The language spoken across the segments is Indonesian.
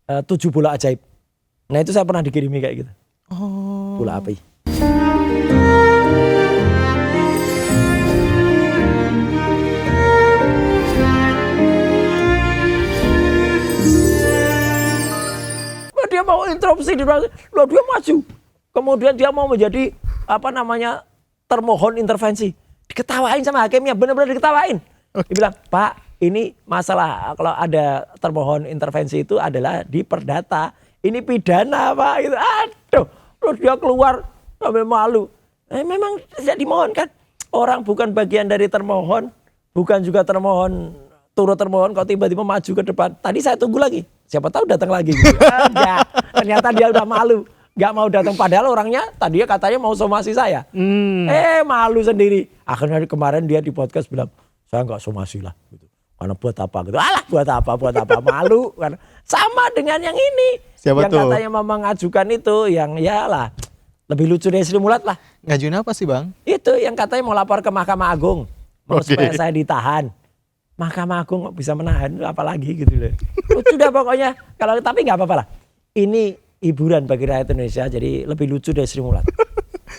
7 bola ajaib. Nah itu saya pernah dikirimi kayak gitu. Bola api. Dia mau interupsi di belakang, dia maju. Kemudian dia mau menjadi termohon intervensi. Diketawain sama hakimnya, benar-benar diketawain. Dia bilang, Pak, ini masalah kalau ada termohon intervensi itu adalah di perdata. Ini pidana, Pak. Gitu. Aduh, terus dia keluar sambil malu. Memang tidak dimohonkan. Orang bukan bagian dari termohon, bukan juga turut termohon, kok tiba-tiba maju ke depan. Tadi saya tunggu lagi. Siapa tahu datang lagi. Gitu. Ternyata dia udah malu. Gak mau datang. Padahal orangnya tadinya katanya mau somasi saya. Malu sendiri. Akhirnya kemarin dia di podcast bilang, saya gak somasi lah. Gitu. Karena buat apa gitu. Alah buat apa. Malu. Sama dengan yang ini. Siapa yang tuh? Katanya memang ngajukan itu. Yang ya lah. Lebih lucu dari Sri Mulat lah. Ngajuin apa sih Bang? Itu yang katanya mau lapor ke Mahkamah Agung. Oke. Supaya saya ditahan. Mahkamah Agung kok bisa menahan, apalagi gitu loh. Sudah pokoknya, tapi nggak apa-apa lah. Ini hiburan bagi rakyat Indonesia, jadi lebih lucu dari Sri Mulat.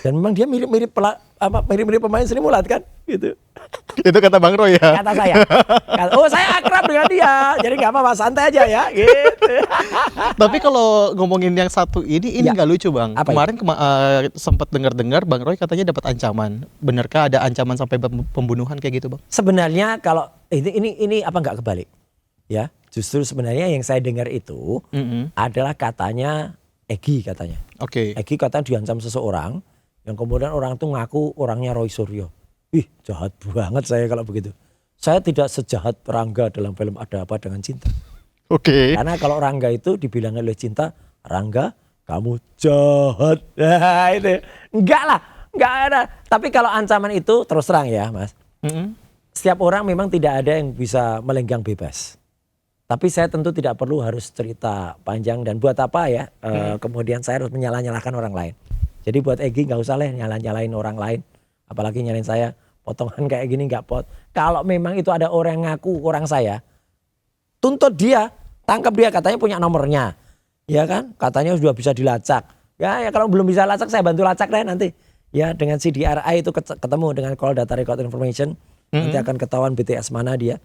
Dan memang dia mirip-mirip pemain Sri Mulat kan, gitu. Itu kata Bang Roy ya? Kata saya. Saya akrab dengan dia, jadi nggak apa-apa, santai aja ya, gitu. Tapi kalau ngomongin yang satu ini nggak lucu Bang. Apa Kemarin sempat dengar Bang Roy katanya dapat ancaman. Benarkah ada ancaman sampai pembunuhan kayak gitu Bang? Sebenarnya kalau ini apa nggak kebalik, ya? Justru sebenarnya yang saya dengar itu adalah katanya Egy katanya. Oke. Egy katanya diancam seseorang, yang kemudian orang itu ngaku orangnya Roy Suryo. Ih, jahat banget saya kalau begitu. Saya tidak sejahat Rangga dalam film Ada Apa Dengan Cinta. Oke. Karena kalau Rangga itu dibilang oleh Cinta, Rangga kamu jahat. Nah, itu. Enggak lah, enggak ada. Tapi kalau ancaman itu terus terang ya Mas. Setiap orang memang tidak ada yang bisa melenggang bebas. Tapi saya tentu tidak perlu harus cerita panjang dan buat apa ya. Kemudian saya harus menyalah-nyalahkan orang lain. Jadi buat Egy nggak usah lah nyalah-nyalahin orang lain. Apalagi nyalain saya. Potongan kayak gini nggak pot. Kalau memang itu ada orang yang ngaku orang saya, tuntut dia, tangkap dia, katanya punya nomornya, ya kan? Katanya sudah bisa dilacak. Ya kalau belum bisa lacak saya bantu lacak deh nanti. Ya dengan CDRI itu ketemu dengan Call Data Record Information, nanti akan ketahuan BTS mana dia.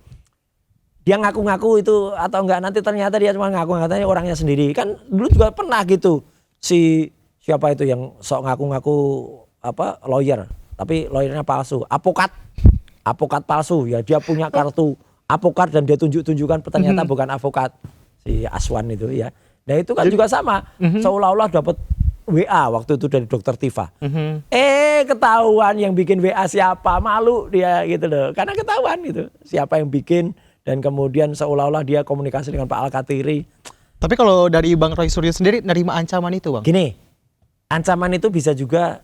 Dia ngaku-ngaku itu atau enggak, nanti ternyata dia cuma ngaku, katanya orangnya sendiri. Kan dulu juga pernah gitu siapa itu yang sok ngaku-ngaku lawyer. Tapi lawyernya palsu, avokat palsu ya, dia punya kartu avokat dan dia tunjukkan ternyata bukan avokat, si Aswan itu ya. Nah itu kan juga sama, seolah-olah dapat WA waktu itu dari Dokter Tifa. Ketahuan yang bikin WA siapa, malu dia gitu loh, karena ketahuan gitu siapa yang bikin dan kemudian seolah-olah dia komunikasi dengan Pak Al-Katiri. Tapi kalau dari Bang Roy Suryo sendiri nerima ancaman itu Bang? Gini, ancaman itu bisa juga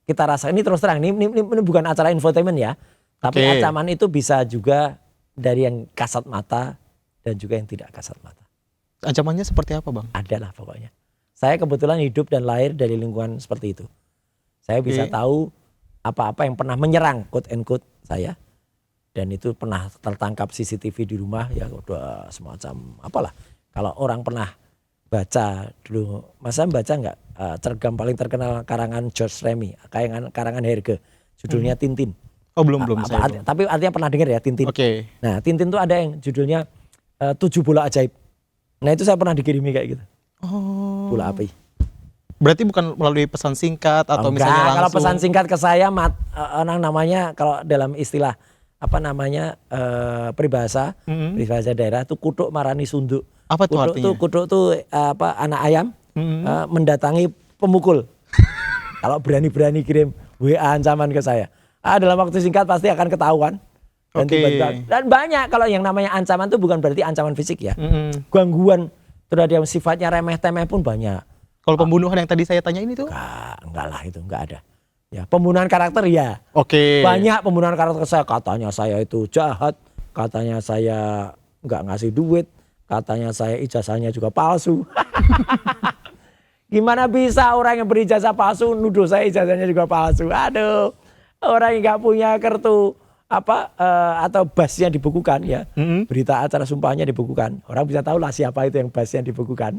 kita rasa, ini terus terang, ini bukan acara infotainment ya. Tapi ancaman itu bisa juga dari yang kasat mata dan juga yang tidak kasat mata. Ancamannya seperti apa Bang? Adalah pokoknya. Saya kebetulan hidup dan lahir dari lingkungan seperti itu. Saya bisa tahu apa-apa yang pernah menyerang quote and quote saya. Dan itu pernah tertangkap CCTV di rumah ya, udah semacam apalah. Kalau orang pernah baca dulu, masa baca nggak cergam paling terkenal karangan George Remy, karangan Herge, judulnya Tintin. Oh belum saya. Tapi artinya pernah dengar ya Tintin. Oke. Nah Tintin tuh ada yang judulnya 7 bola ajaib. Nah itu saya pernah dikirimi kayak gitu. Bola api. Berarti bukan melalui pesan singkat atau misalnya langsung? Kalau pesan singkat ke saya namanya kalau dalam istilah peribahasa daerah itu kutuk marani sunduk. Apa tuh artinya? Kutuk tuh anak ayam mendatangi pemukul. Kalau berani-berani kirim WA ancaman ke saya. Dalam waktu singkat pasti akan ketahuan. Dan banyak kalau yang namanya ancaman itu bukan berarti ancaman fisik ya. Gangguan terhadap sifatnya remeh-temeh pun banyak. Kalau pembunuhan yang tadi saya tanya ini tuh? Enggak lah, itu enggak ada. Ya, pembunuhan karakter ya. Banyak pembunuhan karakter saya, katanya saya itu jahat, katanya saya enggak ngasih duit, katanya saya ijazahnya juga palsu. Gimana bisa orang yang berijazah palsu nuduh saya ijazahnya juga palsu? Aduh, orang yang enggak punya kartu atau basnya dibukukan ya. Berita acara sumpahnya dibukukan. Orang bisa tahu lah siapa itu yang basnya dibukukan.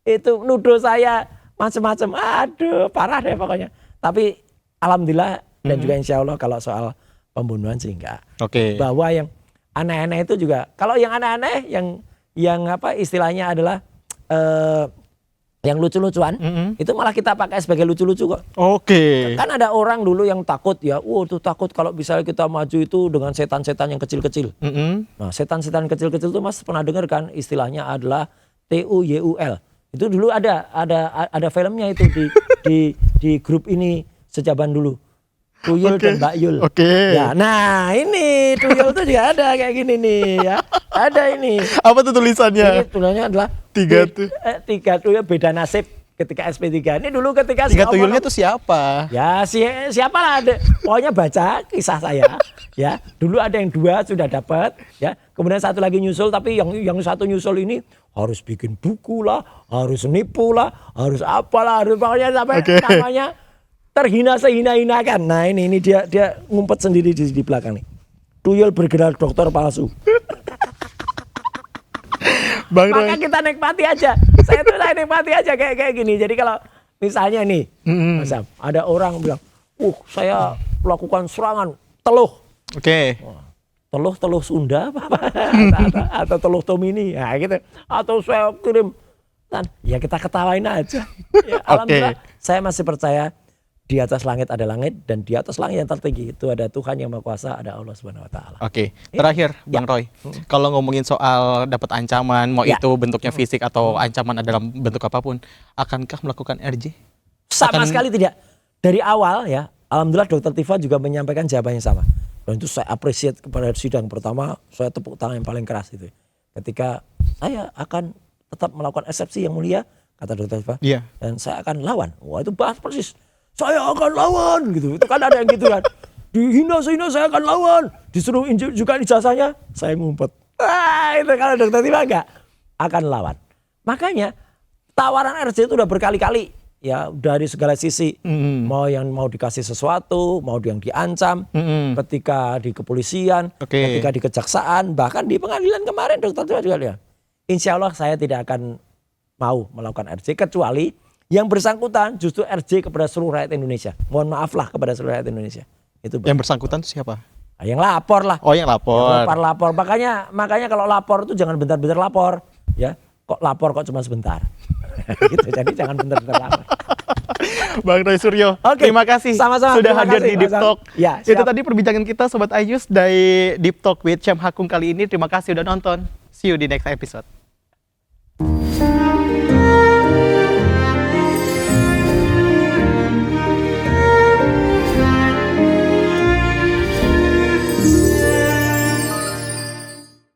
Itu nuduh saya macam-macam. Aduh, parah deh pokoknya. Tapi alhamdulillah dan juga insya Allah kalau soal pembunuhan sih enggak. Oke. Bahwa yang aneh-aneh itu juga, kalau yang aneh-aneh yang istilahnya adalah yang lucu-lucuan, itu malah kita pakai sebagai lucu-lucu kok. Oke. Kan ada orang dulu yang takut ya, tuh takut kalau misalnya kita maju itu dengan setan-setan yang kecil-kecil. Nah, setan-setan kecil-kecil itu Mas pernah dengar kan istilahnya adalah TUYUL. Itu dulu ada filmnya itu di grup ini sejaban dulu. Tuyul dan Mbak Yul. Oke. Ya, nah ini Tuyul itu juga ada kayak gini nih ya. Ada ini. Apa tuh tulisannya? Ini tulisannya adalah Tiga tuyul beda nasib ketika SP3. Ini dulu ketika Tiga tuyulnya tuh siapa? Ya siapa lah, pokoknya baca kisah saya ya. Dulu ada yang 2 sudah dapat ya. Kemudian satu lagi nyusul, tapi yang satu nyusul ini harus bikin buku lah, harus nipu lah, harus apalah, harus pokoknya sampai namanya terhina sehina-hinakan. Nah ini dia ngumpet sendiri di belakang nih. Tuyul bergerak dokter palsu. Bang Maka Roy. kita nikmati aja. Saya nikmati aja kayak gini. Jadi kalau misalnya nih, Mas Sam, ada orang bilang, saya melakukan serangan teluh. Oke. Teluh Sunda apa atau teluh Tomini, nah gitu. Atau saya kirim, ya kita ketawain aja. Ya, alhamdulillah, saya masih percaya di atas langit ada langit, dan di atas langit yang tertinggi itu ada Tuhan yang Maha Kuasa, ada Allah Subhanahu Wa Taala. Oke, terakhir Bang Roy, kalau ngomongin soal dapat ancaman, mau itu bentuknya fisik atau ancaman dalam bentuk apapun, akankah melakukan RJ? Sama sekali tidak. Dari awal ya, alhamdulillah Dokter Tifa juga menyampaikan jawabannya sama. Dan itu saya appreciate kepada sidang pertama, saya tepuk tangan yang paling keras itu. Ketika saya akan tetap melakukan eksepsi yang mulia, kata Dokter Tifa, dan saya akan lawan. Wah itu bahas persis. Saya akan lawan gitu. Itu kan ada yang gitu kan. Dihina saya akan lawan. Disuruh juga ijazahnya, saya ngumpet. Itu kalau Dokter Tifa enggak akan lawan. Makanya tawaran RJ itu udah berkali-kali ya, dari segala sisi. Mau dikasih sesuatu, mau yang diancam, ketika di kepolisian, ketika di kejaksaan, bahkan di pengadilan kemarin Dokter Tifa juga lihat. Insya Allah saya tidak akan mau melakukan RJ kecuali yang bersangkutan justru RJ kepada seluruh rakyat Indonesia. Mohon maaflah kepada seluruh rakyat Indonesia. Itu yang bersangkutan itu siapa? Yang lapor lah. Oh, yang lapor. Yang lapor. Makanya kalau lapor itu jangan bentar-bentar lapor, ya. Kok lapor kok cuma sebentar. Gitu. Jadi jangan bentar-bentar lapor. Bang Roy Suryo, terima kasih sama-sama, sudah hadir di Deep Talk. Ya, itu tadi perbincangan kita Sobat Ayus dari Deep Talk with Syam Hakung kali ini. Terima kasih udah nonton. See you di next episode.